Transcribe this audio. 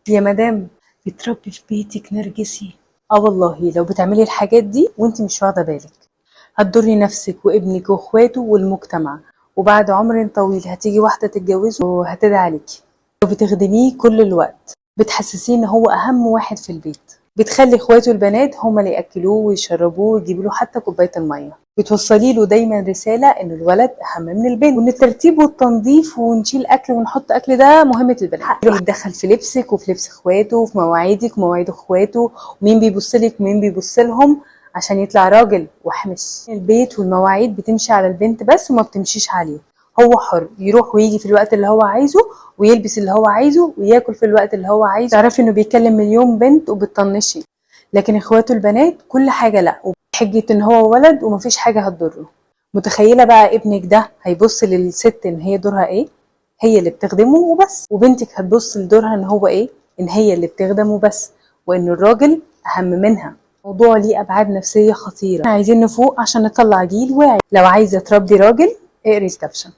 يا مدام بتربي في بيتك نرجسي. اه والله لو بتعملي الحاجات دي وانت مش واخده بالك هتضري نفسك وابنك واخواته والمجتمع، وبعد عمر طويل هتيجي واحده تتجوزه وهتدعي عليكي. لو بتخدميه كل الوقت بتحسسيه ان هو اهم واحد في البيت، بتخلي اخواته البنات هما اللي ياكلوه ويشربوه ويجيبوا له حتى كوبايه الميه، بتوصلي له دايما رساله ان الولد اهم من البنت، وان الترتيب والتنظيف ونشيل اكل ونحط اكل ده مهمه البنات. يتدخل في لبسك وفي لبس اخواته وفي مواعيدك ومواعيد اخواته، ومين بيبص لك ومين بيبص لهم، عشان يطلع راجل وحمش. البيت والمواعيد بتمشي على البنت بس وما بتمشيش عليه. هو حر يروح ويجي في الوقت اللي هو عايزه، ويلبس اللي هو عايزه، وياكل في الوقت اللي هو عايزه. تعرفي انه بيكلم مليون بنت وبتطنشي، لكن اخواته البنات كل حاجه لا، وبحجه ان هو ولد ومفيش حاجه هتضره. متخيله بقى ابنك ده هيبص للست ان هي دورها ايه؟ هي اللي بتخدمه وبس، وبنتك هتبص لدورها ان هو ايه؟ ان هي اللي بتخدم وبس، وان الراجل اهم منها. موضوع ليه ابعاد نفسيه خطيره. عايزين نفوق عشان نطلع جيل واعي. لو عايزه تربي راجل اقري الكابشن.